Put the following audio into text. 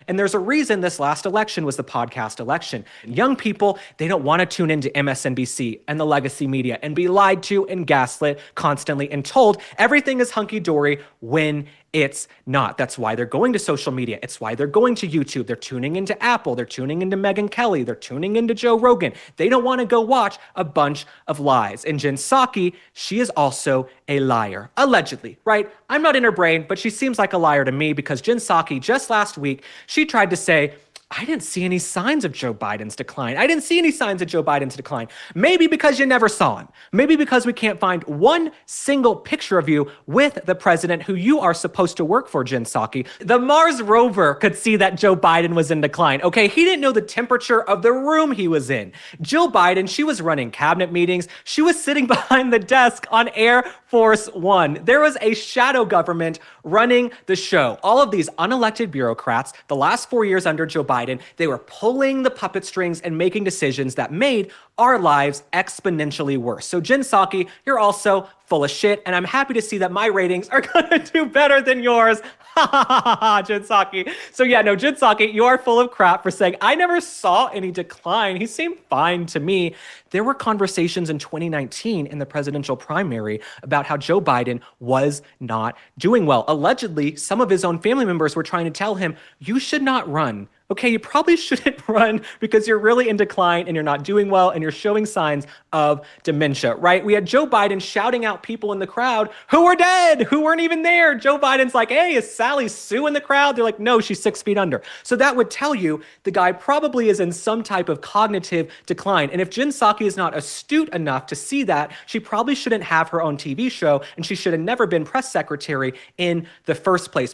And there's a reason this last election was the podcast election. Young people, they don't want to tune into MSNBC and the legacy media and be lied to and gaslit constantly and told everything is hunky-dory when it's not. That's why they're going to social media. It's why they're going to YouTube. They're tuning into Apple. They're tuning into Megyn Kelly. They're tuning into Joe Rogan. They don't want to go watch a bunch of lies. And Jen Psaki, she is also a liar, allegedly, right? I'm not in her brain, but she seems like a liar to me because Jen Psaki, just last week, she tried to say, I didn't see any signs of Joe Biden's decline. I didn't see any signs of Joe Biden's decline. Maybe because you never saw him. Maybe because we can't find one single picture of you with the president who you are supposed to work for, Jen Psaki. The Mars rover could see that Joe Biden was in decline. Okay, he didn't know the temperature of the room he was in. Jill Biden, she was running cabinet meetings. She was sitting behind the desk on Air Force One. There was a shadow government running the show. All of these unelected bureaucrats, the last 4 years under Joe Biden, they were pulling the puppet strings and making decisions that made our lives exponentially worse. So Jen Psaki, you're also full of shit, and I'm happy to see that my ratings are gonna do better than yours. Jen Psaki. So yeah, no, Jen Psaki, you are full of crap for saying, I never saw any decline. He seemed fine to me. There were conversations in 2019 in the presidential primary about how Joe Biden was not doing well. Allegedly, some of his own family members were trying to tell him, you should not run. Okay, you probably shouldn't run because you're really in decline and you're not doing well and you're showing signs of dementia, right? We had Joe Biden shouting out people in the crowd who were dead, who weren't even there. Joe Biden's like, hey, is Sally Sue in the crowd? They're like, no, she's 6 feet under. So that would tell you the guy probably is in some type of cognitive decline. And if Jen Psaki is not astute enough to see that, she probably shouldn't have her own TV show and she should have never been press secretary in the first place.